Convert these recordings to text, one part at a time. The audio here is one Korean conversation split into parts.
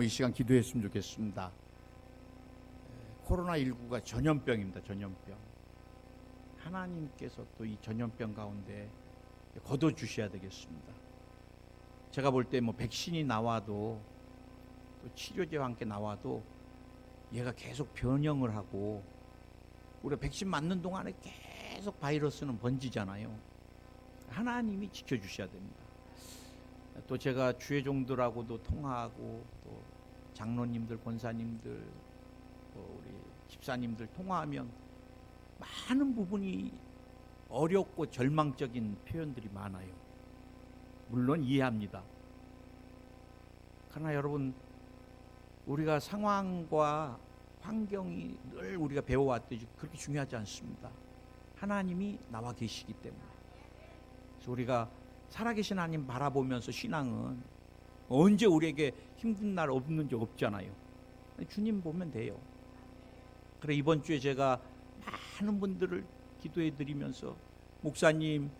한번 이 시간 기도했으면 좋겠습니다. 코로나19가 전염병입니다. 전염병. 하나님께서 또 이 전염병 가운데 걷어주셔야 되겠습니다. 제가 볼 때 뭐 백신이 나와도 또 치료제와 함께 나와도 얘가 계속 변형을 하고, 우리가 백신 맞는 동안에 계속 바이러스는 번지잖아요. 하나님이 지켜주셔야 됩니다. 또 제가 주의 종들하고도 통화하고, 또 장로님들, 권사님들, 또 우리 집사님들 통화하면 많은 부분이 어렵고 절망적인 표현들이 많아요. 물론 이해합니다. 그러나 여러분, 우리가 상황과 환경이 늘 우리가 배워왔듯이 그렇게 중요하지 않습니다. 하나님이 나와 계시기 때문에. 그래서 우리가 살아계신 하나님 바라보면서 신앙은 언제 우리에게 힘든 날 없는 적 없잖아요. 주님 보면 돼요. 그래, 이번 주에 제가 많은 분들을 기도해 드리면서, 목사님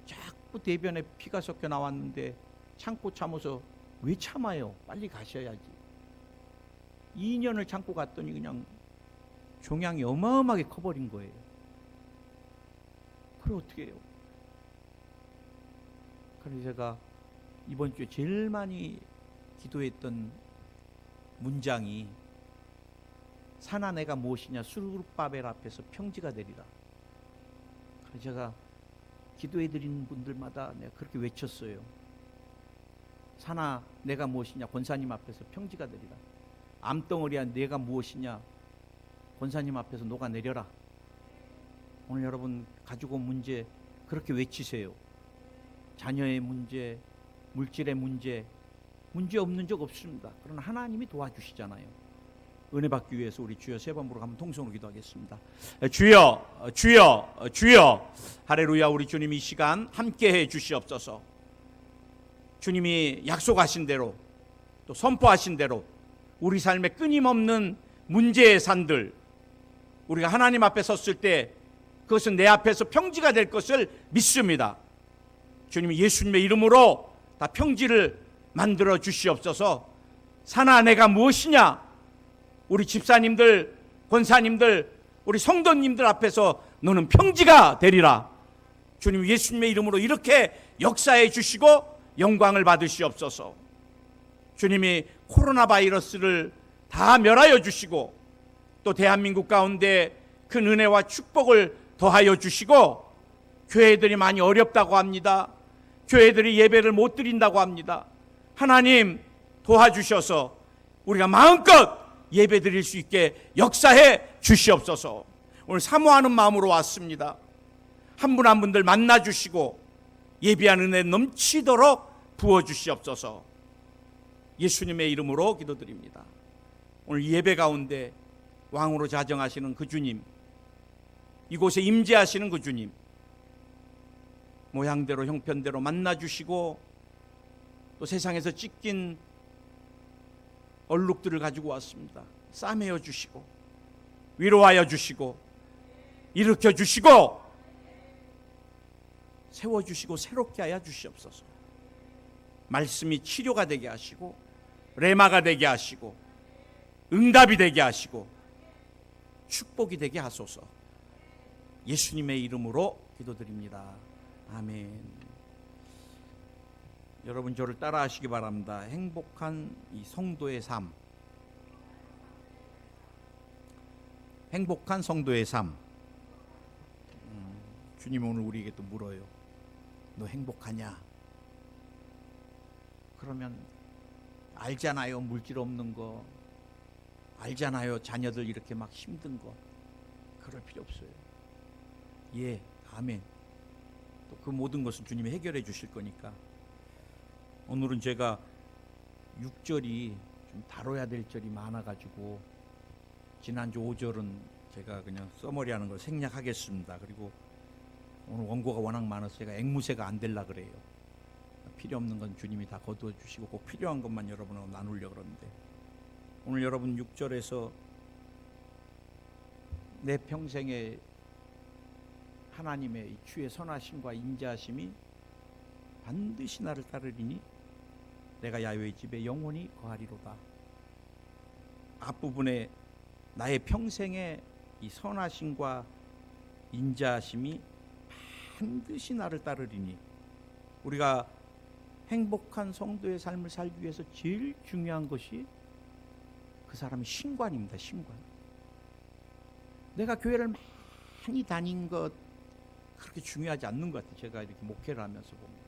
자꾸 대변에 피가 섞여 나왔는데 참고 참아서 왜 참아요? 빨리 가셔야지. 2년을 참고 갔더니 그냥 종양이 어마어마하게 커버린 거예요. 그래 어떻게 해요? 그래서 제가 이번 주에 제일 많이 기도했던 문장이, 사나 내가 무엇이냐 수르바벨 앞에서 평지가 되리라. 그래서 제가 기도해 드리는 분들마다 내가 그렇게 외쳤어요. 사나 내가 무엇이냐 권사님 앞에서 평지가 되리라. 암덩어리야 내가 무엇이냐 권사님 앞에서 녹아내려라. 오늘 여러분 가지고 온 문제 그렇게 외치세요. 자녀의 문제, 물질의 문제 없는 적 없습니다. 그러나 하나님이 도와주시잖아요. 은혜 받기 위해서 우리 주여 세 번 부르고 한번 통성으로 기도하겠습니다. 주여, 주여, 주여. 할렐루야. 우리 주님 이 시간 함께해 주시옵소서. 주님이 약속하신 대로, 또 선포하신 대로 우리 삶에 끊임없는 문제의 산들, 우리가 하나님 앞에 섰을 때 그것은 내 앞에서 평지가 될 것을 믿습니다. 주님 예수님의 이름으로 다 평지를 만들어 주시옵소서. 사나 내가 무엇이냐, 우리 집사님들, 권사님들, 우리 성도님들 앞에서 너는 평지가 되리라. 주님 예수님의 이름으로 이렇게 역사해 주시고 영광을 받으시옵소서. 주님이 코로나 바이러스를 다 멸하여 주시고, 또 대한민국 가운데 큰 은혜와 축복을 더하여 주시고, 교회들이 많이 어렵다고 합니다. 교회들이 예배를 못 드린다고 합니다. 하나님 도와주셔서 우리가 마음껏 예배 드릴 수 있게 역사해 주시옵소서. 오늘 사모하는 마음으로 왔습니다. 한 분 한 분들 만나 주시고 예비한 은혜 넘치도록 부어 주시옵소서. 예수님의 이름으로 기도드립니다. 오늘 예배 가운데 왕으로 자정하시는 그 주님, 이곳에 임재하시는 그 주님, 모양대로 형편대로 만나 주시고, 또 세상에서 찢긴 얼룩들을 가지고 왔습니다. 싸매어 주시고 위로하여 주시고 일으켜 주시고 세워 주시고 새롭게 하여 주시옵소서. 말씀이 치료가 되게 하시고 레마가 되게 하시고 응답이 되게 하시고 축복이 되게 하소서. 예수님의 이름으로 기도드립니다. 아멘. 여러분 저를 따라 하시기 바랍니다. 행복한 이 성도의 삶. 행복한 성도의 삶. 주님 오늘 우리에게 또 물어요. 너 행복하냐? 그러면 알잖아요. 물질 없는 거. 알잖아요. 자녀들 이렇게 막 힘든 거. 그럴 필요 없어요. 예, 아멘. 또 그 모든 것은 주님이 해결해 주실 거니까. 오늘은 제가 6절이 좀 다뤄야 될 절이 많아가지고 지난주 5절은 제가 그냥 써머리하는 걸 생략하겠습니다. 그리고 오늘 원고가 워낙 많아서 제가 앵무새가 안 되려 그래요. 필요 없는 건 주님이 다 거두어 주시고 꼭 필요한 것만 여러분하고 나누려고 그러는데, 오늘 여러분 6절에서 내 평생에 하나님의 주의 선하심과 인자하심이 반드시 나를 따르리니 내가 야훼의 집에 영원히 거하리로다. 앞부분에 나의 평생의 이 선하심과 인자하심이 반드시 나를 따르리니, 우리가 행복한 성도의 삶을 살기 위해서 제일 중요한 것이 그 사람의 신관입니다. 신관. 내가 교회를 많이 다닌 것 그렇게 중요하지 않는 것 같아요. 제가 이렇게 목회를 하면서 보면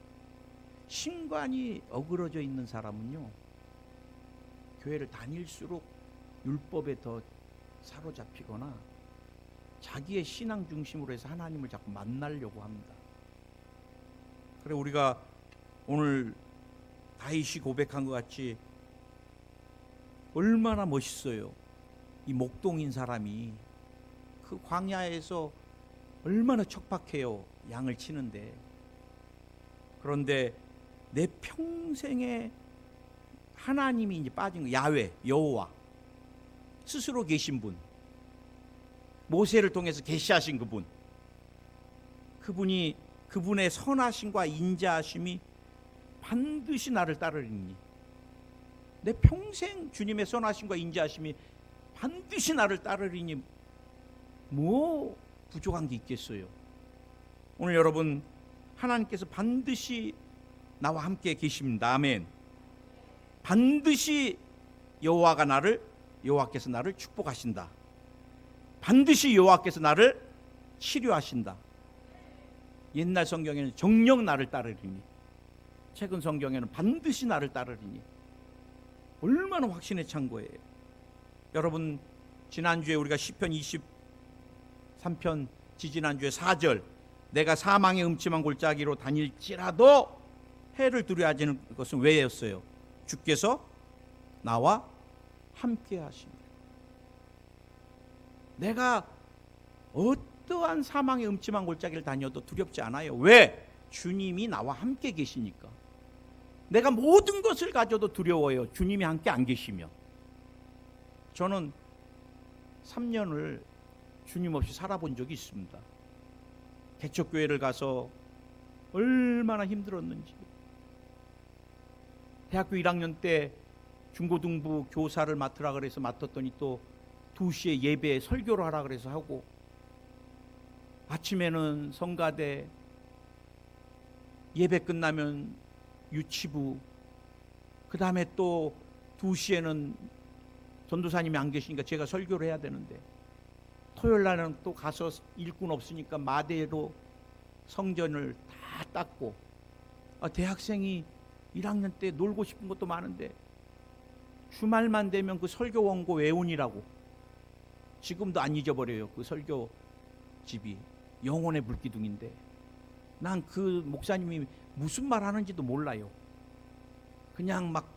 신관이 어그러져 있는 사람은요, 교회를 다닐수록 율법에 더 사로잡히거나 자기의 신앙 중심으로 해서 하나님을 자꾸 만나려고 합니다. 그래, 우리가 오늘 다윗이 고백한 것 같이 얼마나 멋있어요. 이 목동인 사람이 그 광야에서 얼마나 척박해요. 양을 치는데. 그런데 내 평생에 하나님이 이제 빠진 거, 야훼, 여호와 스스로 계신 분, 모세를 통해서 계시하신 그분이 그분의 선하심과 인자하심이 반드시 나를 따르리니, 내 평생 주님의 선하심과 인자하심이 반드시 나를 따르리니 뭐 부족한 게 있겠어요. 오늘 여러분, 하나님께서 반드시 나와 함께 계십니다. 아멘. 반드시 여호와께서 나를 축복하신다. 반드시 여호와께서 나를 치료하신다. 옛날 성경에는 정녕 나를 따르리니, 최근 성경에는 반드시 나를 따르리니, 얼마나 확신에 찬 거예요. 여러분, 지난주에 우리가 시편 23편 지지난주에 4절, 내가 사망의 음침한 골짜기로 다닐지라도 해를 두려워하지 않는 것은 왜였어요? 주께서 나와 함께 하십니다. 내가 어떠한 사망의 음침한 골짜기를 다녀도 두렵지 않아요. 왜? 주님이 나와 함께 계시니까. 내가 모든 것을 가져도 두려워요. 주님이 함께 안 계시면. 저는 3년을 주님 없이 살아본 적이 있습니다. 개척교회를 가서 얼마나 힘들었는지. 대학교 1학년 때 중고등부 교사를 맡으라 그래서 맡았더니 또 2시에 예배 설교를 하라 그래서 하고, 아침에는 성가대, 예배 끝나면 유치부, 그 다음에 또 2시에는 전도사님이 안 계시니까 제가 설교를 해야 되는데, 토요일 날은 또 가서 일꾼 없으니까 마대로 성전을 다 닦고, 대학생이 1학년 때 놀고 싶은 것도 많은데 주말만 되면 그 설교 원고 외운이라고, 지금도 안 잊어버려요. 그 설교 집이 영혼의 물기둥인데, 난 그 목사님이 무슨 말 하는지도 몰라요. 그냥 막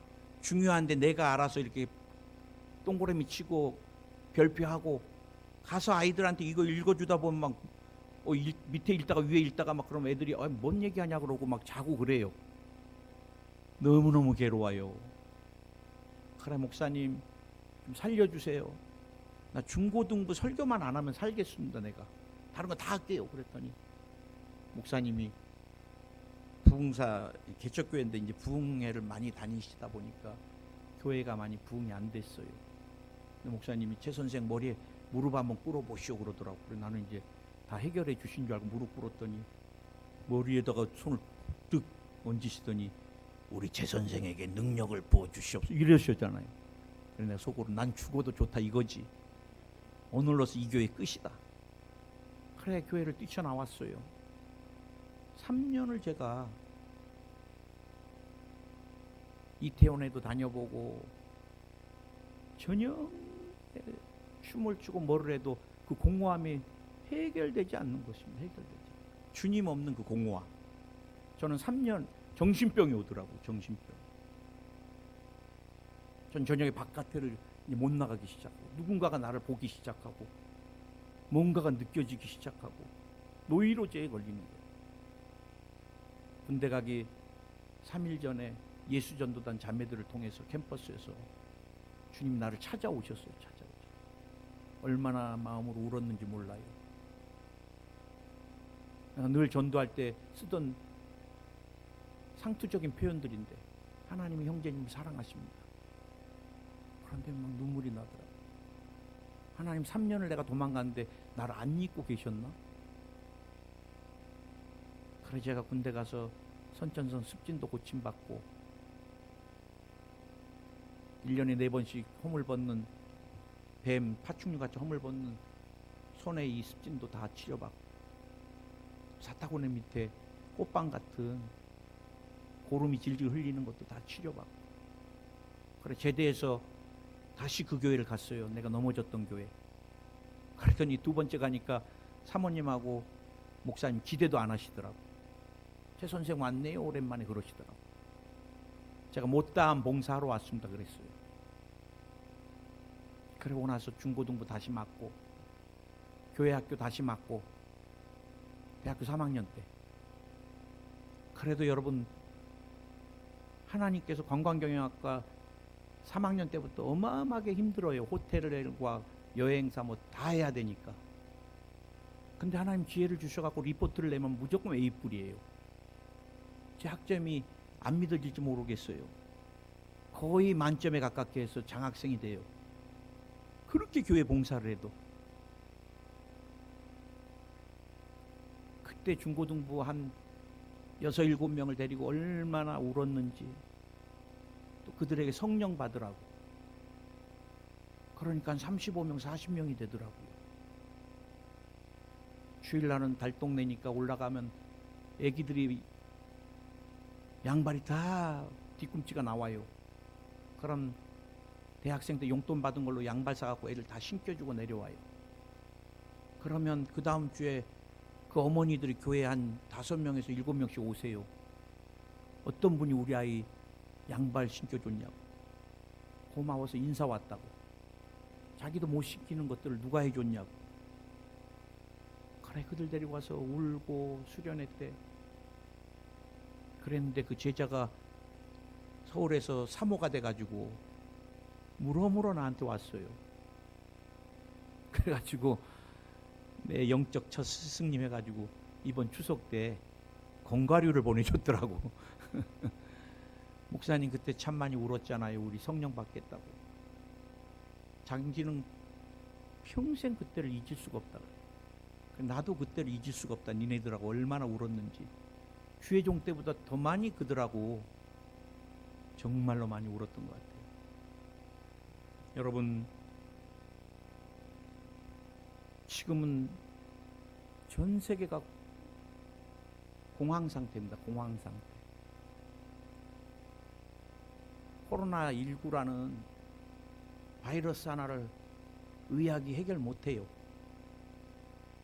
중요한데 내가 알아서 이렇게 동그라미 치고 별표하고, 가서 아이들한테 이거 읽어주다 보면 막 밑에 읽다가 위에 읽다가 막 그러면 애들이 뭔 얘기하냐 그러고 막 자고 그래요. 너무너무 괴로워요. 그래, 목사님 좀 살려주세요. 나 중고등부 설교만 안 하면 살겠습니다. 내가 다른 거 다 할게요. 그랬더니 목사님이 부흥사 개척교회인데 이제 부흥회를 많이 다니시다 보니까 교회가 많이 부흥이 안 됐어요. 목사님이 최 선생 머리에 무릎 한번 꿇어보시오 그러더라고. 그래, 나는 이제 다 해결해 주신 줄 알고 무릎 꿇었더니 머리에다가 손을 뜩 얹으시더니 우리 최 선생에게 능력을 부어주시옵소서 이러셨잖아요. 그래, 내가 속으로 난 죽어도 좋다 이거지. 오늘로서 이 교회 끝이다. 그래, 교회를 뛰쳐나왔어요. 3년을 제가 이태원에도 다녀보고 전혀 춤을 추고 뭐를 해도 그 공허함이 해결되지 않는 것입니다. 해결되지. 주님 없는 그 공허함. 저는 3년 정신병이 오더라고요. 정신병. 전 저녁에 바깥을 못 나가기 시작하고, 누군가가 나를 보기 시작하고, 뭔가가 느껴지기 시작하고, 노이로제에 걸리는 거예요. 군대 가기 3일 전에 예수전도단 자매들을 통해서 캠퍼스에서 주님 나를 찾아오셨어요. 얼마나 마음으로 울었는지 몰라요. 늘 전도할 때 쓰던 상투적인 표현들인데 하나님이 형제님을 사랑하십니다. 그런데 막 눈물이 나더라고요. 하나님 3년을 내가 도망갔는데 나를 안 잊고 계셨나? 그래 제가 군대 가서 선천성 습진도 고침받고 1년에 4번씩 허물 벗는 뱀, 파충류같이 허물 벗는 손에 이 습진도 다 치료받고 사타구니 밑에 꽃빵 같은 고름이 질질 흘리는 것도 다 치료받고 그래 제대해서 다시 그 교회를 갔어요. 내가 넘어졌던 교회. 그랬더니 2번째 가니까 사모님하고 목사님 기대도 안 하시더라고. 최 선생 왔네요. 오랜만에 그러시더라고. 제가 못다한 봉사하러 왔습니다. 그랬어요. 그러고 나서 중고등부 다시 맞고 교회 학교 다시 맞고 대학교 3학년 때 그래도 여러분 하나님께서 관광경영학과 3학년 때부터 어마어마하게 힘들어요. 호텔과 여행사 뭐 다 해야 되니까. 근데 하나님 지혜를 주셔갖고 리포트를 내면 무조건 A뿔이에요. 제 학점이 안 믿어질지 모르겠어요. 거의 만점에 가깝게 해서 장학생이 돼요. 그렇게 교회 봉사를 해도. 그때 중고등부 한 6, 7명을 데리고 얼마나 울었는지 또 그들에게 성령 받으라고. 그러니까 35명, 40명이 되더라고요. 주일날은 달동네니까 올라가면 애기들이 양발이 다 뒤꿈치가 나와요. 그럼 대학생 때 용돈 받은 걸로 양발 사갖고 애들 다 신겨주고 내려와요. 그러면 그 다음 주에 그 어머니들이 교회에 한 5명에서 7명씩 오세요. 어떤 분이 우리 아이 양발 신겨줬냐고. 고마워서 인사 왔다고. 자기도 못 신기는 것들을 누가 해줬냐고. 그래 그들 데리고 와서 울고 수련회 때 그랬는데 그 제자가 서울에서 사모가 돼가지고 물어물어 나한테 왔어요. 그래가지고 내 영적 첫 스승님 해가지고 이번 추석 때 건과류를 보내줬더라고. 목사님 그때 참 많이 울었잖아요. 우리 성령 받겠다고. 자기는 평생 그때를 잊을 수가 없다. 나도 그때를 잊을 수가 없다. 니네들하고 얼마나 울었는지. 주의종 때보다 더 많이 그들하고 정말로 많이 울었던 것 같아요. 여러분 지금은 전 세계가 공황 상태입니다. 공황 상태. 코로나19라는 바이러스 하나를 의학이 해결 못해요.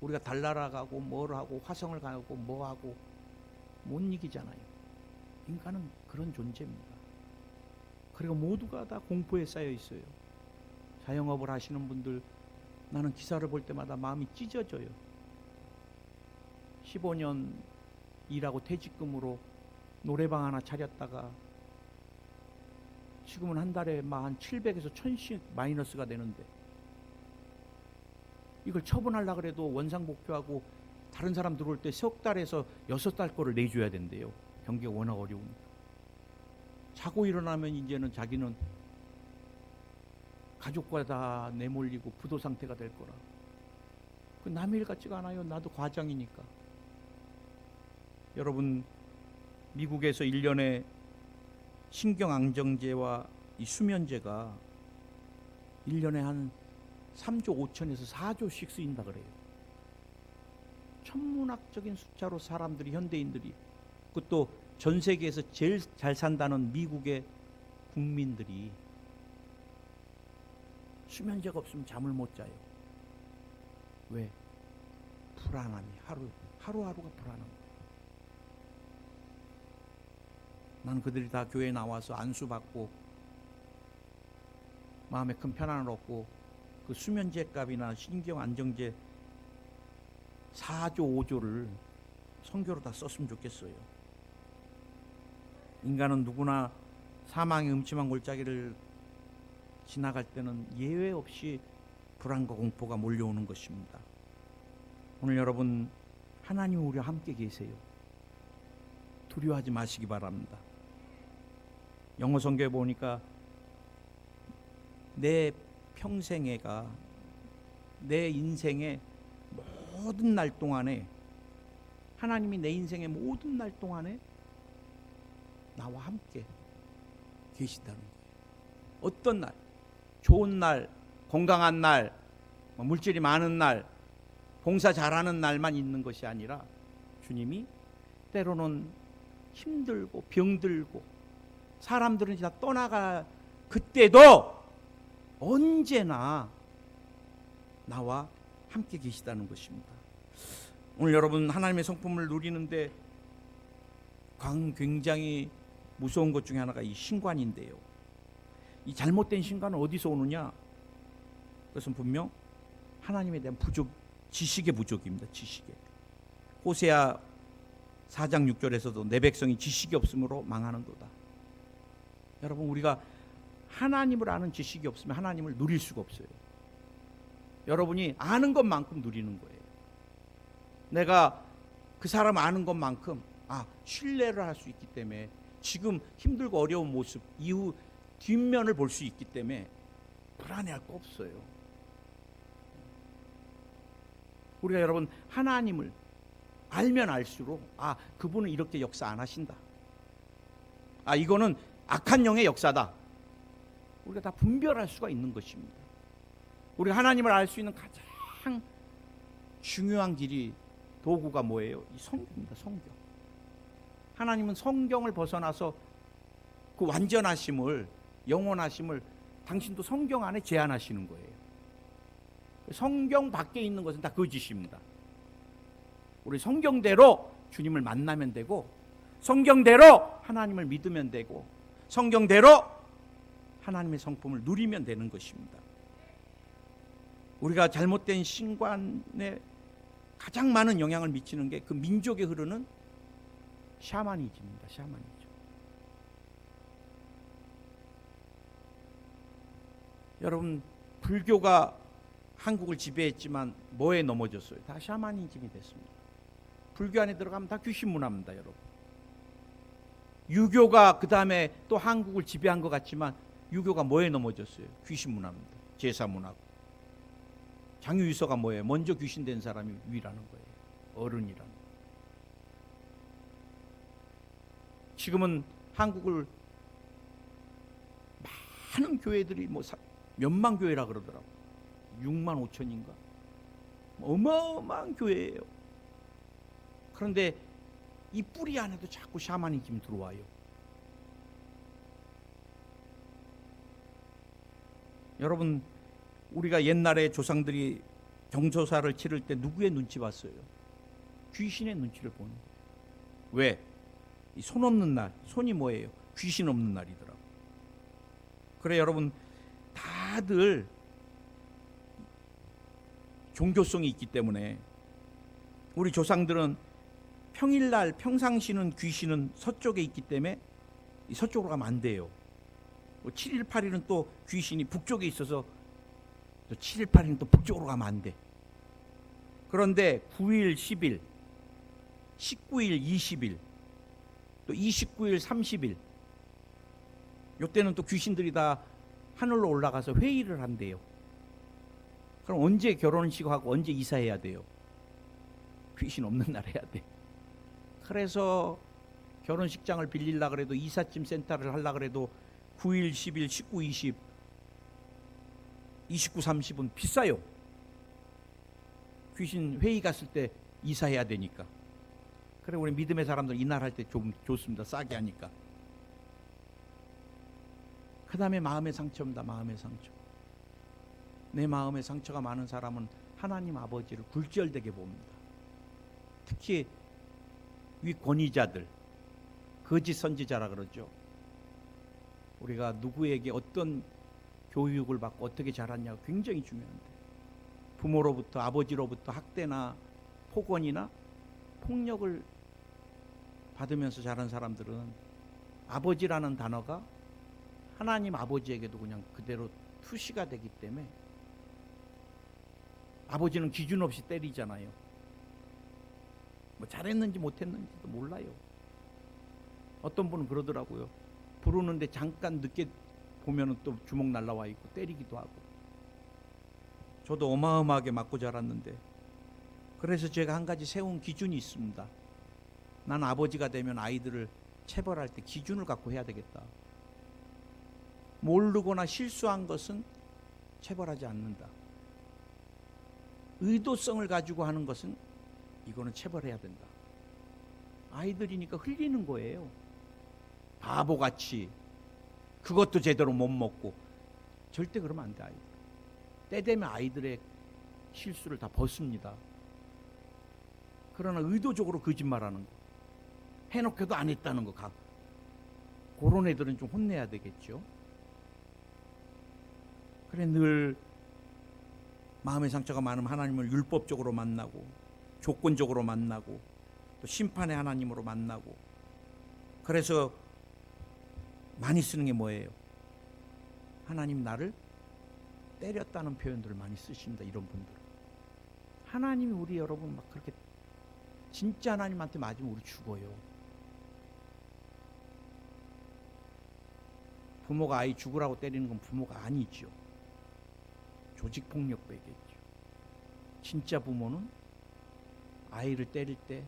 우리가 달 날아가고 뭘 하고 화성을 가고 뭐 하고 못 이기잖아요. 인간은 그런 존재입니다. 그리고 모두가 다 공포에 쌓여 있어요. 자영업을 하시는 분들 나는 기사를 볼 때마다 마음이 찢어져요. 15년 일하고 퇴직금으로 노래방 하나 차렸다가 지금은 한 달에 한 700에서 1000씩 마이너스가 되는데 이걸 처분하려고 그래도 원상복귀하고 다른 사람 들어올 때 석 달에서 6달 거를 내줘야 된대요. 경기가 워낙 어려우니까. 자고 일어나면 이제는 자기는 가족과 다 내몰리고 부도 상태가 될 거라. 그 남의 일 같지가 않아요. 나도 과장이니까. 여러분 미국에서 1년에 신경안정제와 이 수면제가 1년에 한 3조 5천에서 4조씩 쓰인다 그래요. 천문학적인 숫자로 사람들이 현대인들이 그것도 전 세계에서 제일 잘 산다는 미국의 국민들이 수면제가 없으면 잠을 못 자요. 왜? 불안함이 하루하루가 불안한 거예요. 나는 그들이 다 교회에 나와서 안수받고 마음에 큰 편안을 얻고 그 수면제 값이나 신경안정제 4조 5조를 선교로 다 썼으면 좋겠어요. 인간은 누구나 사망의 음침한 골짜기를 지나갈 때는 예외 없이 불안과 공포가 몰려오는 것입니다. 오늘 여러분 하나님이 우리와 함께 계세요. 두려워하지 마시기 바랍니다. 영어 성경에 보니까 내 평생애가, 내 인생의 모든 날 동안에, 하나님이 내 인생의 모든 날 동안에 나와 함께 계시다는 거예요. 어떤 날, 좋은 날, 건강한 날, 물질이 많은 날, 봉사 잘하는 날만 있는 것이 아니라 주님이 때로는 힘들고 병들고 사람들은 다 떠나가 그때도 언제나 나와 함께 계시다는 것입니다. 오늘 여러분 하나님의 성품을 누리는데 굉장히 무서운 것 중에 하나가 이 신관인데요. 이 잘못된 신관은 어디서 오느냐? 그것은 분명 하나님에 대한 부족, 지식의 부족입니다. 지식의. 호세아 4장 6절에서도 내 백성이 지식이 없으므로 망하는도다. 여러분, 우리가 하나님을 아는 지식이 없으면 하나님을 누릴 수가 없어요. 여러분이 아는 것만큼 누리는 거예요. 내가 그 사람 아는 것만큼 신뢰를 할 수 있기 때문에, 지금 힘들고 어려운 모습 이후 뒷면을 볼 수 있기 때문에 불안해할 거 없어요. 우리가 여러분 하나님을 알면 알수록 그분은 이렇게 역사 안 하신다, 이거는 악한 영의 역사다, 우리가 다 분별할 수가 있는 것입니다. 우리가 하나님을 알 수 있는 가장 중요한 길이, 도구가 뭐예요? 이 성경입니다. 성경. 하나님은 성경을 벗어나서 그 완전하심을, 영원하심을 당신도 성경 안에 제한하시는 거예요. 성경 밖에 있는 것은 다 거짓입니다. 우리 성경대로 주님을 만나면 되고, 성경대로 하나님을 믿으면 되고, 성경대로 하나님의 성품을 누리면 되는 것입니다. 우리가 잘못된 신관에 가장 많은 영향을 미치는 게 그 민족에 흐르는 샤머니즘입니다. 샤머니즘. 여러분, 불교가 한국을 지배했지만 뭐에 넘어졌어요? 다 샤머니즘이 됐습니다. 불교 안에 들어가면 다 귀신 문화입니다, 여러분. 유교가 그 다음에 또 한국을 지배한 것 같지만 유교가 뭐에 넘어졌어요? 귀신 문화입니다. 제사 문화고. 장유유서가 뭐예요? 먼저 귀신 된 사람이 위라는 거예요. 어른이라는 거예요. 지금은 한국을 많은 교회들이 몇만 교회라 그러더라고요. 6만 5천인가? 어마어마한 교회예요. 그런데 이 뿌리 안에도 자꾸 샤머니즘이 들어와요. 여러분, 우리가 옛날에 조상들이 경조사를 치를 때 누구의 눈치 봤어요? 귀신의 눈치를 보는 거예요. 왜? 손 없는 날, 손이 뭐예요? 귀신 없는 날이더라고요. 그래, 여러분, 다들 종교성이 있기 때문에 우리 조상들은 평일날 평상시는 귀신은 서쪽에 있기 때문에 서쪽으로 가면 안 돼요. 7일 8일은 또 귀신이 북쪽에 있어서 7일 8일은 또 북쪽으로 가면 안 돼. 그런데 9일 10일, 19일 20일, 또 29일 30일, 이때는 또 귀신들이 다 하늘로 올라가서 회의를 한대요. 그럼 언제 결혼식하고 언제 이사해야 돼요? 귀신 없는 날 해야 돼. 그래서 결혼식장을 빌리려고 그래도, 이삿짐 센터를 하려고 그래도 9일, 10일, 19, 20, 29, 30은 비싸요. 귀신 회의 갔을 때 이사해야 되니까. 그래, 우리 믿음의 사람들 이날 할 때 좀 좋습니다. 싸게 하니까. 그 다음에 마음의 상처입니다. 마음의 상처. 내 마음에 상처가 많은 사람은 하나님 아버지를 굴절되게 봅니다. 특히 위 권위자들, 거짓 선지자라 그러죠. 우리가 누구에게 어떤 교육을 받고 어떻게 자랐냐가 굉장히 중요한데, 부모로부터, 아버지로부터 학대나 폭언이나 폭력을 받으면서 자란 사람들은 아버지라는 단어가 하나님 아버지에게도 그냥 그대로 투시가 되기 때문에, 아버지는 기준 없이 때리잖아요. 뭐 잘했는지 못했는지도 몰라요. 어떤 분은 그러더라고요. 부르는데 잠깐 늦게 보면은 또 주먹 날라와 있고 때리기도 하고. 저도 어마어마하게 맞고 자랐는데, 그래서 제가 한 가지 세운 기준이 있습니다. 난 아버지가 되면 아이들을 체벌할 때 기준을 갖고 해야 되겠다. 모르거나 실수한 것은 체벌하지 않는다. 의도성을 가지고 하는 것은 이거는 체벌해야 된다. 아이들이니까 흘리는 거예요. 바보같이 그것도 제대로 못 먹고. 절대 그러면 안 돼. 아이들 때 되면 아이들의 실수를 다 벗습니다. 그러나 의도적으로 거짓말하는 거, 해놓고도 안 했다는 거, 그런 애들은 좀 혼내야 되겠죠. 그래, 늘 마음의 상처가 많으면 하나님을 율법적으로 만나고, 조건적으로 만나고, 또 심판의 하나님으로 만나고. 그래서 많이 쓰는 게 뭐예요? 하나님 나를 때렸다는 표현들을 많이 쓰십니다. 이런 분들. 하나님이 우리 여러분 막 그렇게 진짜 하나님한테 맞으면 우리 죽어요. 부모가 아이 죽으라고 때리는 건 부모가 아니죠. 조직폭력배겠죠. 진짜 부모는 아이를 때릴 때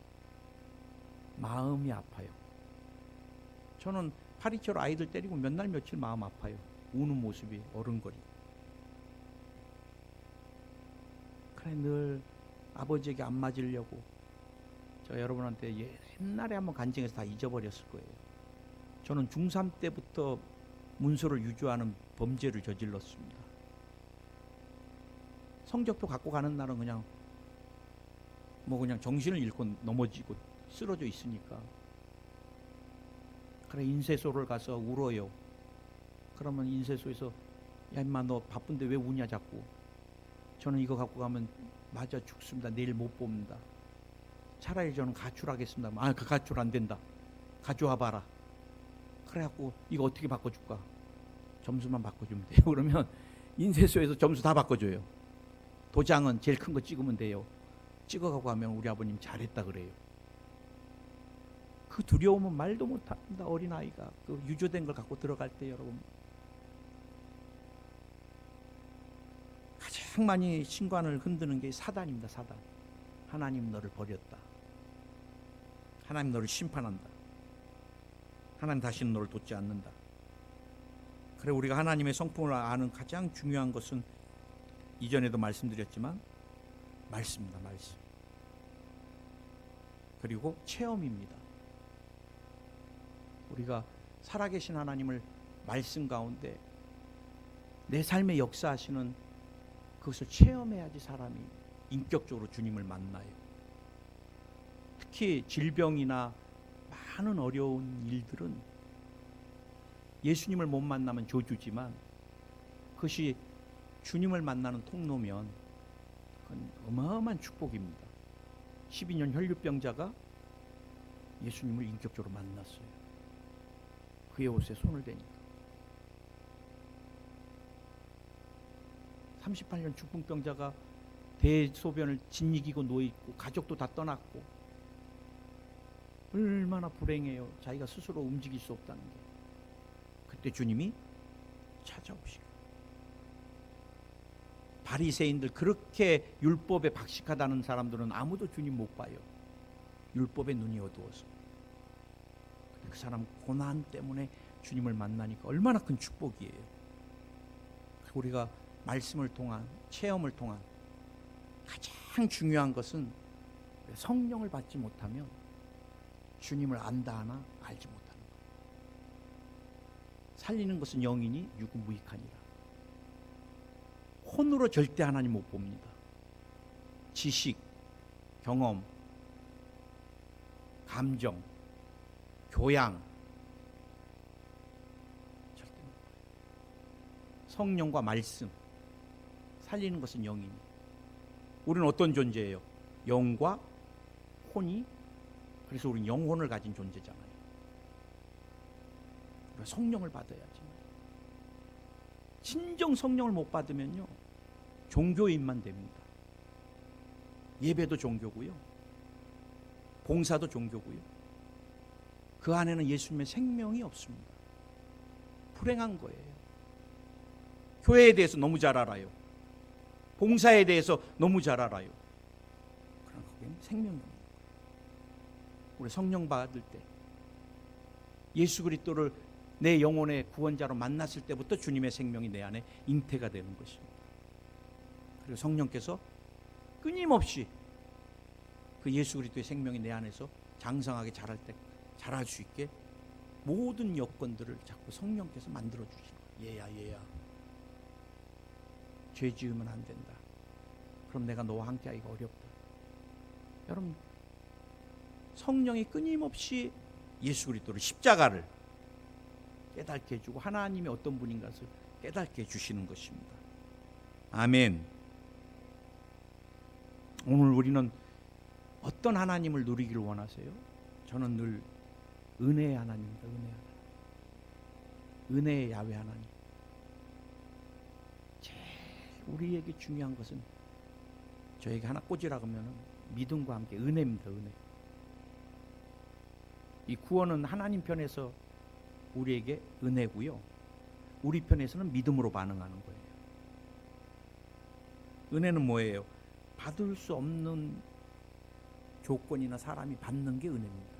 마음이 아파요. 저는 파리처럼 아이들 때리고 몇 날 며칠 마음 아파요. 우는 모습이 어른거리. 그래, 늘 아버지에게 안 맞으려고. 저 여러분한테 옛날에 한번 간증해서 다 잊어버렸을 거예요. 저는 중3 때부터 문서를 유조하는 범죄를 저질렀습니다. 성적표 갖고 가는 날은 그냥 정신을 잃고 넘어지고 쓰러져 있으니까. 그래, 인쇄소를 가서 울어요. 그러면 인쇄소에서 야 임마 너 바쁜데 왜 우냐 자꾸. 저는 이거 갖고 가면 맞아 죽습니다. 내일 못 봅니다. 차라리 저는 가출하겠습니다. 그 가출 안 된다. 가져와 봐라. 그래갖고 이거 어떻게 바꿔줄까? 점수만 바꿔주면 돼요. 그러면 인쇄소에서 점수 다 바꿔줘요. 도장은 제일 큰 거 찍으면 돼요. 찍어가고 하면 우리 아버님 잘했다 그래요. 그 두려움은 말도 못합니다. 어린아이가 그 유조된 걸 갖고 들어갈 때 여러분. 가장 많이 신관을 흔드는 게 사단입니다. 사단. 하나님 너를 버렸다. 하나님 너를 심판한다. 하나님 다시는 너를 돕지 않는다. 그래, 우리가 하나님의 성품을 아는 가장 중요한 것은 이전에도 말씀드렸지만 말씀입니다. 말씀. 그리고 체험입니다. 우리가 살아계신 하나님을 말씀 가운데 내 삶에 역사하시는 그것을 체험해야지 사람이 인격적으로 주님을 만나요. 특히 질병이나 많은 어려운 일들은 예수님을 못 만나면 저주지만 그것이 주님을 만나는 통로면 그건 어마어마한 축복입니다. 12년 혈류병자가 예수님을 인격적으로 만났어요. 그의 옷에 손을 대니까. 38년 중풍병자가 대소변을 짓이기고 누워있고 가족도 다 떠났고 얼마나 불행해요. 자기가 스스로 움직일 수 없다는 게. 그때 주님이 찾아오시고. 바리새인들, 그렇게 율법에 박식하다는 사람들은 아무도 주님 못 봐요. 율법의 눈이 어두워서. 그 사람 고난 때문에 주님을 만나니까 얼마나 큰 축복이에요. 우리가 말씀을 통한, 체험을 통한 가장 중요한 것은 성령을 받지 못하면 주님을 안다 하나 알지 못하는 것. 살리는 것은 영이니 육은 무익하니라. 혼으로 절대 하나님 못 봅니다. 지식, 경험, 감정, 교양 절대 못 봐요. 성령과 말씀, 살리는 것은 영이니. 우리는 어떤 존재예요? 영과 혼이. 그래서 우리는 영혼을 가진 존재잖아요. 우리가 성령을 받아야지. 진정 성령을 못 받으면요, 종교인만 됩니다. 예배도 종교고요, 봉사도 종교고요, 그 안에는 예수님의 생명이 없습니다. 불행한 거예요. 교회에 대해서 너무 잘 알아요. 봉사에 대해서 너무 잘 알아요. 그러나 거기는 생명이 없는 거예요. 우리 성령 받을 때 예수 그리스도를 내 영혼의 구원자로 만났을 때부터 주님의 생명이 내 안에 잉태가 되는 것입니다. 그리고 성령께서 끊임없이 그 예수 그리스도의 생명이 내 안에서 장성하게 자랄 수 있게 모든 여건들을 자꾸 성령께서 만들어 주시는 거예요. 얘야 죄 지으면 안 된다. 그럼 내가 너와 함께 하기가 어렵다. 여러분, 성령이 끊임없이 예수 그리스도를, 십자가를 깨닫게 해주고 하나님이 어떤 분인 것을 깨닫게 해주시는 것입니다. 아멘. 오늘 우리는 어떤 하나님을 누리기를 원하세요? 저는 늘 은혜의 하나님입니다. 은혜의 야훼 하나님. 제일 우리에게 중요한 것은, 저에게 하나 꽂으라 그러면 믿음과 함께 은혜입니다. 은혜. 이 구원은 하나님 편에서 우리에게 은혜고요, 우리 편에서는 믿음으로 반응하는 거예요. 은혜는 뭐예요? 받을 수 없는 조건이나 사람이 받는 게 은혜입니다.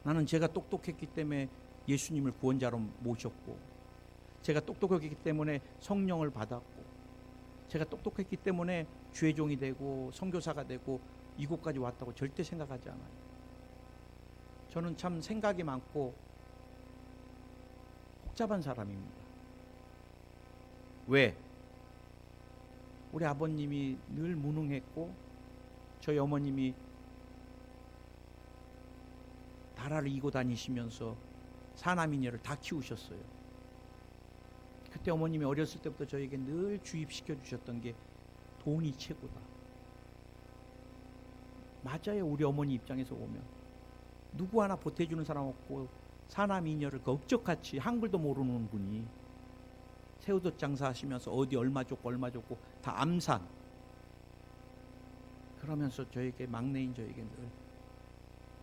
나는 제가 똑똑했기 때문에 예수님을 구원자로 모셨고, 제가 똑똑했기 때문에 성령을 받았고, 제가 똑똑했기 때문에 주의종이 되고 선교사가 되고 이곳까지 왔다고 절대 생각하지 않아요. 저는 참 생각이 많고 복잡한 사람입니다. 왜? 우리 아버님이 늘 무능했고 저희 어머님이 나라를 이고 다니시면서 사남이녀를 다 키우셨어요. 그때 어머님이 어렸을 때부터 저에게 늘 주입시켜 주셨던 게 돈이 최고다. 맞아요. 우리 어머니 입장에서 보면 누구 하나 보태주는 사람 없고 사남이녀를 걱적같이 한글도 모르는 분이 새우젓 장사하시면서 어디 얼마 줬고 다 암산. 그러면서 저에게, 막내인 저에게 늘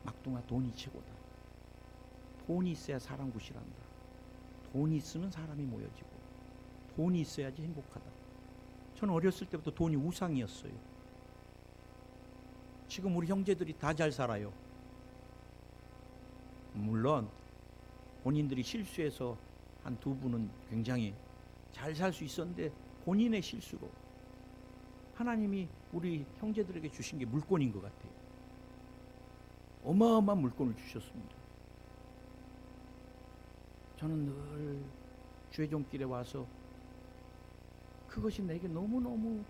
막둥아 돈이 최고다. 돈이 있어야 사람 구실한다. 돈이 있으면 사람이 모여지고 돈이 있어야지 행복하다. 저는 어렸을 때부터 돈이 우상이었어요. 지금 우리 형제들이 다 잘 살아요. 물론 본인들이 실수해서 한 두 분은 굉장히 잘 살 수 있었는데 본인의 실수로 하나님이 우리 형제들에게 주신 게 물권인 것 같아요. 어마어마한 물권을 주셨습니다. 저는 늘 주의종길에 와서 그것이 내게 너무너무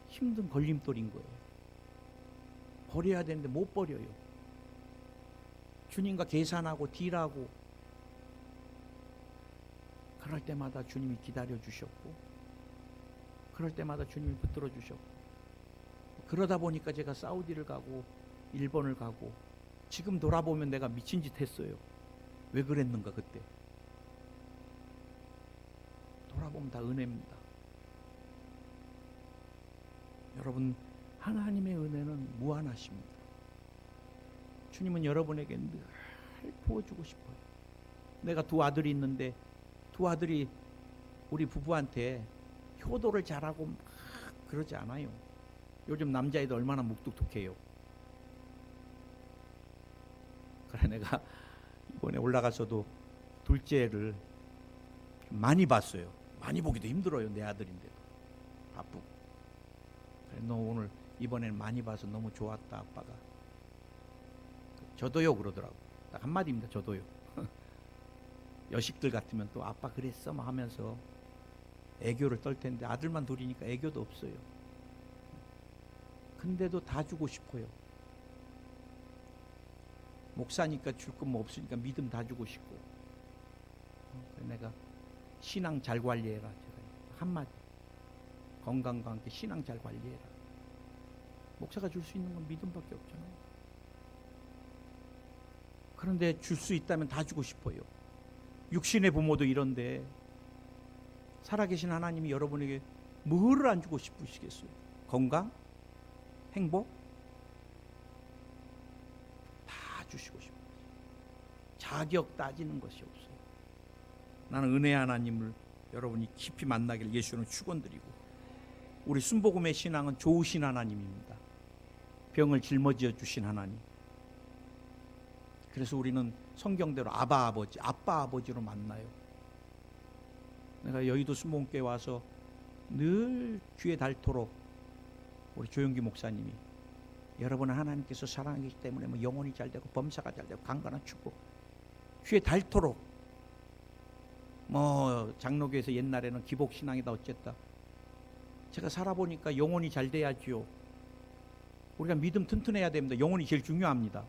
힘든 걸림돌인 거예요. 버려야 되는데 못 버려요. 주님과 계산하고 딜하고 그럴 때마다 주님이 기다려 주셨고, 그럴 때마다 주님이 붙들어 주셨고, 그러다 보니까 제가 사우디를 가고 일본을 가고, 지금 돌아보면 내가 미친 짓 했어요. 왜 그랬는가 그때. 돌아보면 다 은혜입니다. 여러분, 하나님의 은혜는 무한하십니다. 주님은 여러분에게 늘 부어주고 싶어요. 내가 두 아들이 있는데 두 아들이 우리 부부한테 효도를 잘하고 막 그러지 않아요. 요즘 남자애들 얼마나 묵뚝뚝해요. 그래 내가 이번에 올라가서도 둘째를 많이 봤어요. 많이 보기도 힘들어요. 내 아들인데도 바쁘고. 그래 너 오늘 이번에는 많이 봐서 너무 좋았다 아빠가. 저도요 그러더라고. 딱 한마디입니다. 저도요. 여식들 같으면 또 아빠 그랬어 막 하면서 애교를 떨 텐데 아들만 둘이니까 애교도 없어요. 근데도 다 주고 싶어요. 목사니까 줄 건 뭐 없으니까 믿음 다 주고 싶고. 내가 신앙 잘 관리해라. 제가 한마디. 건강과 함께 신앙 잘 관리해라. 목사가 줄 수 있는 건 믿음밖에 없잖아요. 그런데 줄 수 있다면 다 주고 싶어요. 육신의 부모도 이런데 살아계신 하나님이 여러분에게 뭐를 안 주고 싶으시겠어요? 건강? 행복? 다 주시고 싶어요. 자격 따지는 것이 없어요. 나는 은혜 하나님을 여러분이 깊이 만나기를 예수는 축원드리고, 우리 순복음의 신앙은 좋으신 하나님입니다. 병을 짊어지어 주신 하나님. 그래서 우리는 성경대로 아바 아버지, 아빠 아버지로 만나요. 내가 여의도 순복음교회 와서 늘 귀에 닳도록 우리 조영기 목사님이, 여러분은 하나님께서 사랑하기 때문에 뭐 영혼이 잘 되고 범사가 잘 되고 강건한 축복, 귀에 닳도록, 뭐 장로교에서 옛날에는 기복신앙이다 어쨌다. 제가 살아보니까 영혼이 잘 돼야지요. 우리가 믿음 튼튼해야 됩니다. 영혼이 제일 중요합니다.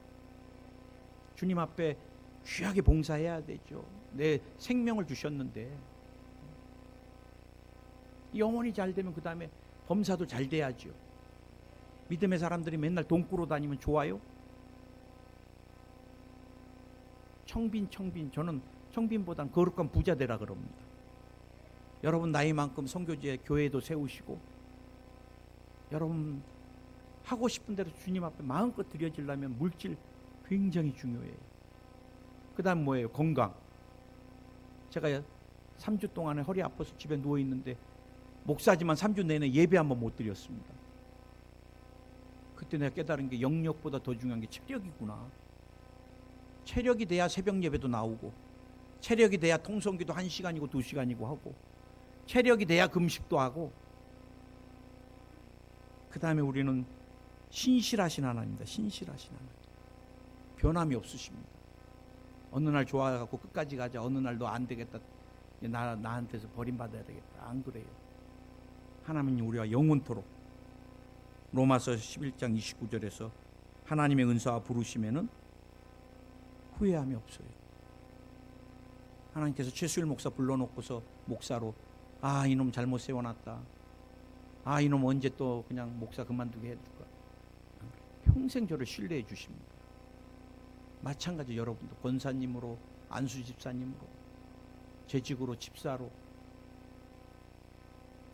주님 앞에 귀하게 봉사해야 되죠. 내 생명을 주셨는데 영혼이 잘 되면 그 다음에 범사도 잘 돼야죠. 믿음의 사람들이 맨날 돈 꾸러 다니면 좋아요? 청빈 저는 청빈보단 거룩한 부자 되라 그럽니다. 여러분 나이만큼 선교지에 교회도 세우시고, 여러분 하고 싶은 대로 주님 앞에 마음껏 드려지려면 물질 굉장히 중요해요. 그 다음 뭐예요? 건강. 제가 3주 동안에 허리 아파서 집에 누워있는데 목사지만 3주 내내 예배 한번 못 드렸습니다. 그때 내가 깨달은 게 영역보다 더 중요한 게 체력이구나. 체력이 돼야 새벽 예배도 나오고, 체력이 돼야 통성기도 1시간이고 2시간이고 하고, 체력이 돼야 금식도 하고, 그 다음에 우리는 신실하신 하나님입니다. 신실하신 하나님. 변함이 없으십니다. 어느 날 좋아갖고 끝까지 가자, 어느 날 너 안 되겠다, 나한테서 버림받아야 되겠다, 안 그래요. 하나님은 우리와 영원토록, 로마서 11장 29절에서 하나님의 은사와 부르심에는 후회함이 없어요. 하나님께서 최수일 목사 불러놓고서 목사로, 아 이놈 잘못 세워놨다, 아 이놈 언제 또 그냥 목사 그만두게 해둘까, 평생 저를 신뢰해 주십니다. 마찬가지 여러분도 권사님으로, 안수 집사님으로, 재직으로, 집사로,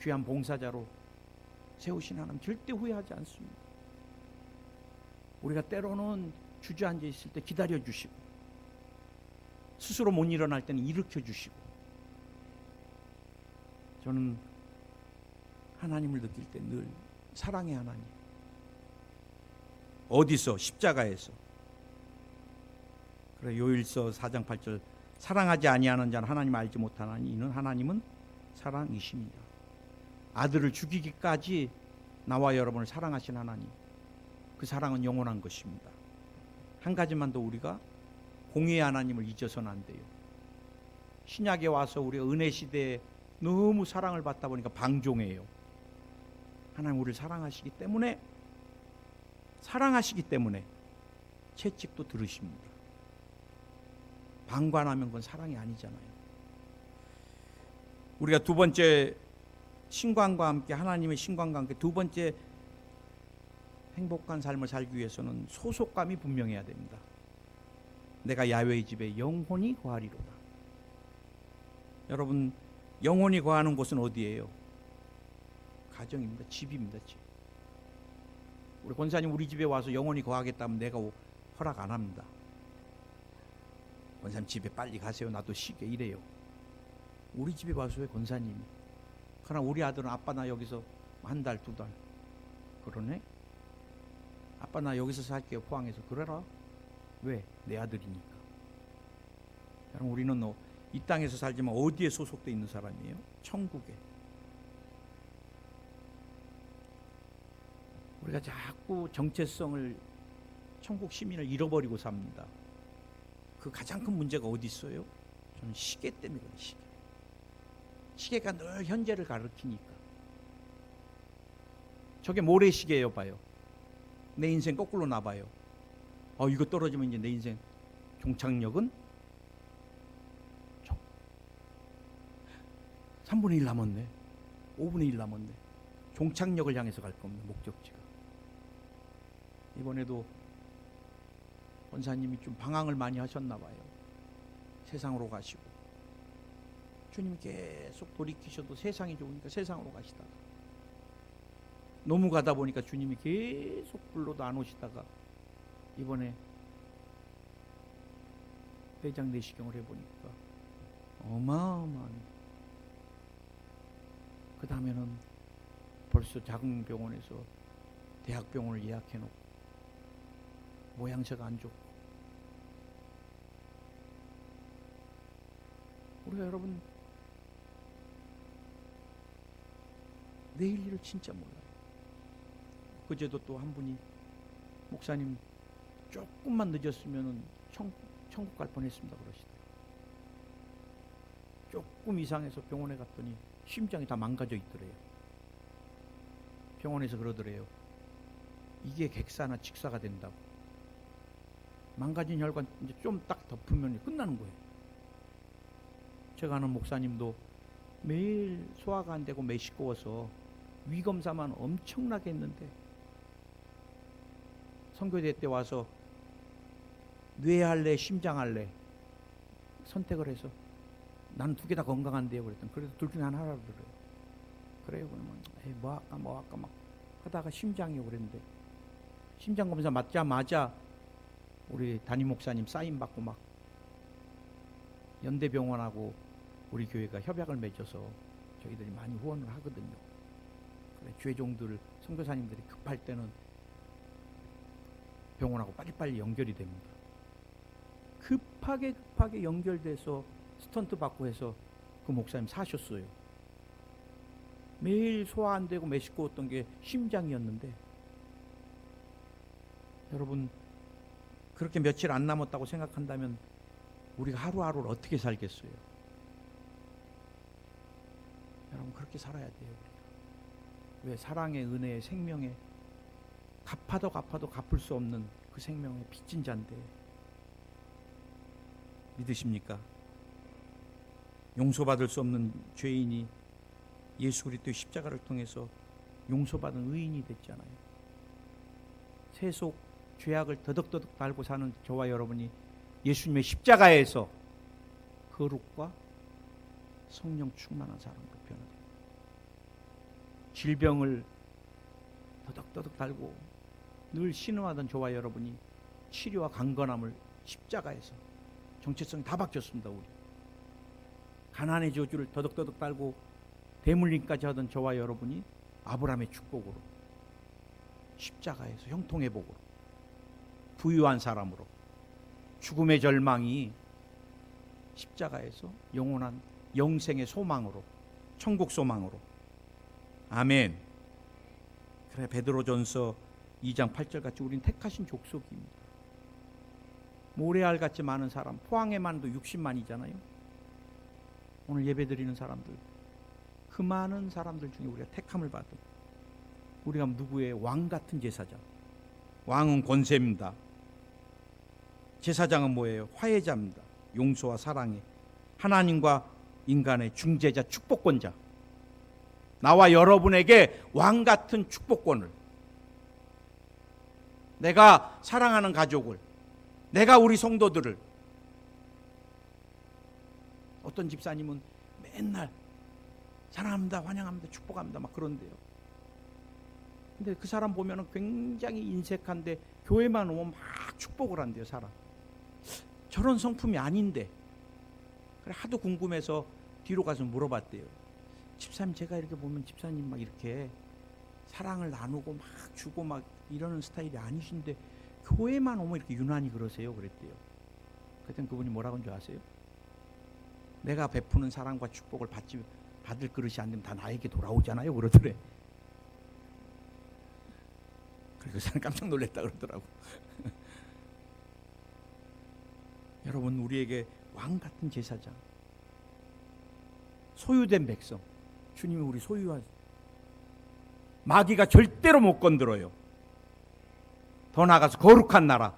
귀한 봉사자로 세우신 하나님 절대 후회하지 않습니다. 우리가 때로는 주저앉아 있을 때 기다려 주시고, 스스로 못 일어날 때는 일으켜 주시고, 저는 하나님을 느낄 때 늘 사랑의 하나님. 어디서? 십자가에서. 그래, 요일서 4장 8절, 사랑하지 아니하는 자는 하나님 알지 못하나니 이는 하나님은 사랑이십니다. 아들을 죽이기까지 나와 여러분을 사랑하신 하나님, 그 사랑은 영원한 것입니다. 한 가지만 더, 우리가 공의의 하나님을 잊어서는 안 돼요. 신약에 와서 우리가 은혜 시대에 너무 사랑을 받다 보니까 방종해요. 하나님 우리를 사랑하시기 때문에 채찍도 들으십니다. 방관하면 그건 사랑이 아니잖아요. 우리가 두 번째 신관과 함께, 하나님의 신관과 함께 두 번째 행복한 삶을 살기 위해서는 소속감이 분명해야 됩니다. 내가 야훼의 집에 영원히 거하리로다. 여러분, 영원히 거하는 곳은 어디예요? 가정입니다. 집입니다. 집. 우리 권사님 우리 집에 와서 영원히 거하겠다면 내가 허락 안 합니다. 권사님 집에 빨리 가세요, 나도 쉬게, 이래요. 우리 집에 와서 왜 권사님이? 그러나 우리 아들은 아빠 나 여기서 한 달, 2달. 그러네? 아빠 나 여기서 살게요, 포항에서. 그래라. 왜? 내 아들이니까. 여러분, 우리는 이 땅에서 살지만 어디에 소속되어 있는 사람이에요? 천국에. 우리가 자꾸 정체성을, 천국 시민을 잃어버리고 삽니다. 그 가장 큰 문제가 어디 있어요? 저는 시계 때문에 그래요. 시계가 늘 현재를 가리키니까. 저게 모래시계예요. 봐요. 내 인생 거꾸로 놔봐요. 이거 떨어지면 이제 내 인생 종착역은 3분의 1 남았네. 5분의 1 남았네. 종착역을 향해서 갈 겁니다. 목적지가. 이번에도 권사님이 좀 방황을 많이 하셨나 봐요. 세상으로 가시고. 주님이 계속 돌이키셔도 세상이 좋으니까 세상으로 가시다가, 너무 가다 보니까 주님이 계속 불러도 안 오시다가 이번에 회장 내시경을 해보니까 어마어마한. 그 다음에는 벌써 작은 병원에서 대학병원을 예약해놓고 모양새가 안 좋고. 우리가 여러분 내일 일을 진짜 몰라요. 그제도 또 한 분이 목사님 조금만 늦었으면 천국 갈 뻔했습니다 그러시더라고요. 조금 이상해서 병원에 갔더니 심장이 다 망가져 있더래요. 병원에서 그러더래요. 이게 객사나 직사가 된다고. 망가진 혈관 이제 좀 딱 덮으면 끝나는 거예요. 제가 아는 목사님도 매일 소화가 안 되고 메시꺼워서 위검사만 엄청나게 했는데 선교대 때 와서 뇌 할래 심장 할래 선택을 해서 나는 두 개 다 건강한데요 그랬더니 그래도 둘 중에 하나 하라고 그래요. 그래요 그러면 뭐 할까 막 하다가 심장이요 그랬는데 심장 검사 맞자마자 우리 담임 목사님 사인 받고 막 연대병원하고 우리 교회가 협약을 맺어서 저희들이 많이 후원을 하거든요. 그래, 죄종들 선교사님들이 급할 때는 병원하고 빨리빨리 연결이 됩니다. 급하게 연결돼서 스턴트 받고 해서 그 목사님 사셨어요. 매일 소화 안 되고 메시꺼웠던 게 심장이었는데 여러분 그렇게 며칠 안 남았다고 생각한다면 우리가 하루하루를 어떻게 살겠어요? 여러분 그렇게 살아야 돼요. 왜? 사랑의 은혜의 생명의 갚아도 갚을 수 없는 그 생명의 빚진 자인데 믿으십니까? 용서받을 수 없는 죄인이 예수 그리스도의 십자가를 통해서 용서받은 의인이 됐잖아요. 세속 죄악을 더덕더덕 달고 사는 저와 여러분이 예수님의 십자가에서 거룩과 성령 충만한 사람으로 변화됩니다. 질병을 더덕더덕 달고 늘 신음하던 저와 여러분이 치료와 강건함을 십자가에서 정체성이 다 바뀌었습니다. 우리 가난의 저주를 더덕더덕 달고 대물림까지 하던 저와 여러분이 아브라함의 축복으로 십자가에서 형통회복으로 부유한 사람으로 죽음의 절망이 십자가에서 영원한 영생의 소망으로 천국 소망으로. 아멘. 그래 베드로전서 2장 8절 같이 우린 택하신 족속입니다. 모래알 같이 많은 사람, 포항에만도 60만이잖아요. 오늘 예배드리는 사람들, 그 많은 사람들 중에 우리가 택함을 받은 우리가 누구의 왕 같은 제사장. 왕은 권세입니다. 제사장은 뭐예요? 화해자입니다. 용서와 사랑의 하나님과 인간의 중재자, 축복권자. 나와 여러분에게 왕 같은 축복권을, 내가 사랑하는 가족을, 내가 우리 성도들을. 어떤 집사님은 맨날 사랑합니다, 환영합니다, 축복합니다 막 그런데요. 근데 그 사람 보면은 굉장히 인색한데 교회만 오면 막 축복을 한대요. 사람 저런 성품이 아닌데. 그래 하도 궁금해서 뒤로 가서 물어봤대요. 집사님, 제가 이렇게 보면 집사님 막 이렇게 사랑을 나누고 막 주고 막 이러는 스타일이 아니신데 교회만 오면 이렇게 유난히 그러세요? 그랬대요. 그랬더니 그분이 뭐라고 한 줄 아세요? 내가 베푸는 사랑과 축복을 받을 그릇이 안 되면 다 나에게 돌아오잖아요 그러더래. 그리고 그 사람 깜짝 놀랐다 그러더라고. 여러분, 우리에게 왕 같은 제사장, 소유된 백성, 주님이 우리 소유한, 마귀가 절대로 못 건드려요. 더 나아가서 거룩한 나라,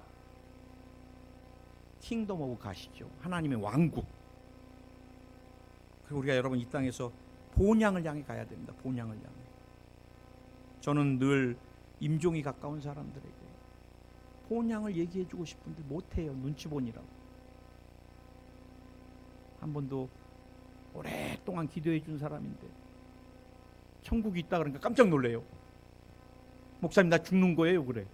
킹덤 오브 갓이죠. 하나님의 왕국. 그리고 우리가 여러분 이 땅에서 본향을 향해 가야 됩니다. 본향을 향해. 저는 늘 임종이 가까운 사람들에게 본향을 얘기해주고 싶은데 못해요. 눈치 보니라고. 한 번도 오랫동안 기도해준 사람인데 천국이 있다 그러니까 깜짝 놀래요. 목사님, 나 죽는 거예요 그래.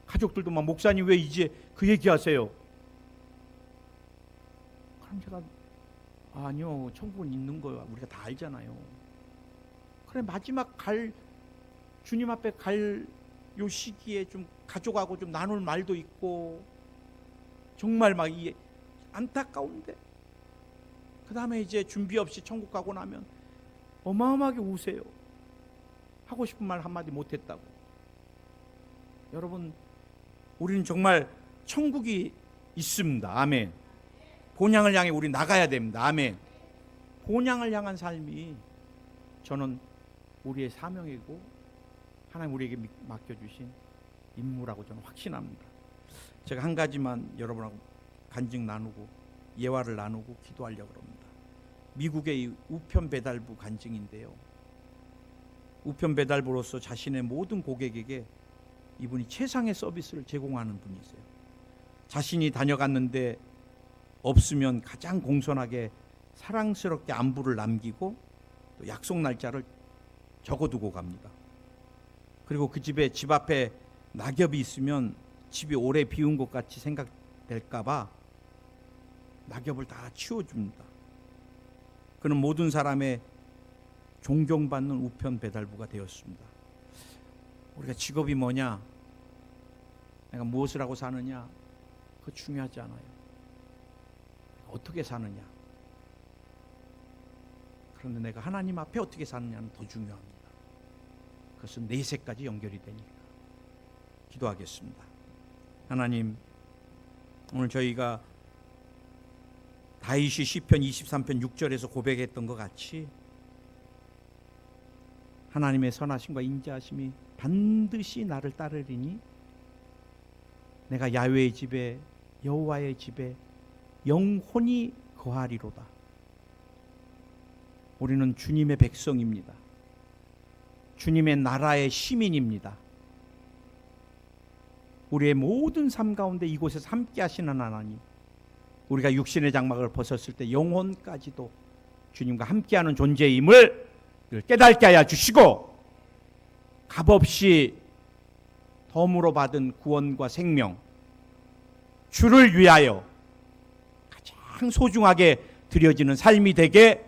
가족들도 막 목사님 왜 이제 그 얘기하세요? 그럼 제가 아니요, 천국은 있는 거 우리가 다 알잖아요. 그래, 마지막 주님 앞에 갈 요 시기에 좀 가족하고 좀 나눌 말도 있고, 정말 막 이 안타까운데, 그 다음에 이제 준비 없이 천국 가고 나면 어마어마하게 우세요. 하고 싶은 말 한마디 못했다고. 여러분, 우리는 정말 천국이 있습니다. 아멘. 본향을 향해 우리 나가야 됩니다. 아멘. 본향을 향한 삶이 저는 우리의 사명이고 하나님 우리에게 맡겨주신 임무라고 저는 확신합니다. 제가 한 가지만 여러분하고 간증 나누고 예화를 나누고 기도하려고 합니다. 미국의 우편 배달부 간증인데요. 우편 배달부로서 자신의 모든 고객에게 이분이 최상의 서비스를 제공하는 분이세요. 자신이 다녀갔는데 없으면 가장 공손하게 사랑스럽게 안부를 남기고 또 약속 날짜를 적어두고 갑니다. 그리고 그 집 앞에 낙엽이 있으면 집이 오래 비운 것 같이 생각될까 봐 낙엽을 다 치워줍니다. 그는 모든 사람의 존경받는 우편 배달부가 되었습니다. 우리가 직업이 뭐냐, 내가 무엇을 하고 사느냐, 그거 중요하지 않아요. 어떻게 사느냐, 그런데 내가 하나님 앞에 어떻게 사느냐는 더 중요합니다. 그것은 내세까지 연결이 되니까. 기도하겠습니다. 하나님, 오늘 저희가 다윗이 시편 23편 6절에서 고백했던 것 같이 하나님의 선하심과 인자하심이 반드시 나를 따르리니 내가 야훼의 집에 여호와의 집에 영혼이 거하리로다. 우리는 주님의 백성입니다. 주님의 나라의 시민입니다. 우리의 모든 삶 가운데 이곳에서 함께 하시는 하나님, 우리가 육신의 장막을 벗었을 때 영혼까지도 주님과 함께하는 존재임을 깨닫게 하여 주시고, 값없이 덤으로 받은 구원과 생명, 주를 위하여 가장 소중하게 드려지는 삶이 되게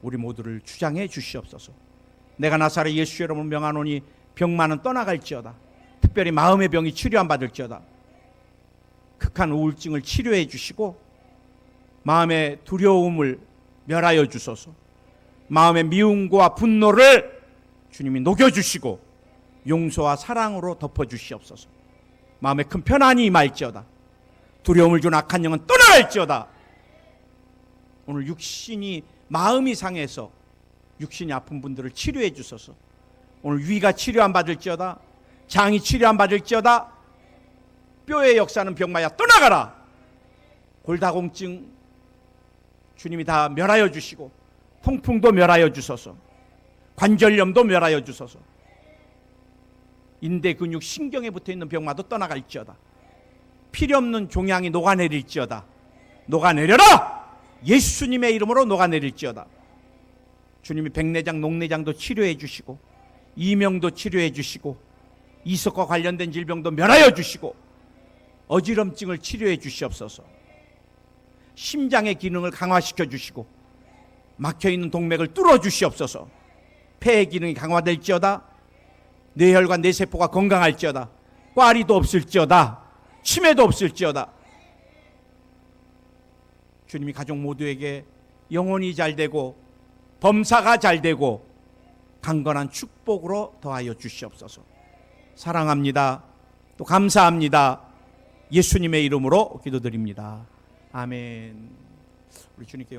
우리 모두를 주장해 주시옵소서. 내가 나사렛 예수 이름으로 명하노니 병만은 떠나갈지어다. 특별히 마음의 병이 치료 안 받을지어다. 극한 우울증을 치료해 주시고 마음의 두려움을 멸하여 주소서. 마음의 미움과 분노를 주님이 녹여주시고 용서와 사랑으로 덮어주시옵소서. 마음에 큰 편안이 임할지어다. 두려움을 준 악한 영은 떠나갈지어다. 오늘 육신이 마음이 상해서 육신이 아픈 분들을 치료해 주소서. 오늘 위가 치료 안 받을지어다. 장이 치료 안 받을지어다. 뼈에 역사하는 병마야 떠나가라. 골다공증 주님이 다 멸하여 주시고 통풍도 멸하여 주소서. 관절염도 멸하여 주소서. 인대 근육 신경에 붙어있는 병마도 떠나갈지어다. 필요 없는 종양이 녹아내릴지어다. 녹아내려라. 예수님의 이름으로 녹아내릴지어다. 주님이 백내장 녹내장도 치료해 주시고 이명도 치료해 주시고 이석과 관련된 질병도 멸하여 주시고 어지럼증을 치료해 주시옵소서. 심장의 기능을 강화시켜 주시고 막혀있는 동맥을 뚫어 주시옵소서. 폐의 기능이 강화될지어다. 뇌혈과 뇌세포가 건강할지어다. 꽈리도 없을지어다. 치매도 없을지어다. 주님이 가족 모두에게 영혼이 잘되고 범사가 잘되고 강건한 축복으로 더하여 주시옵소서. 사랑합니다. 또 감사합니다. 예수님의 이름으로 기도드립니다. 아멘. 우리 주님께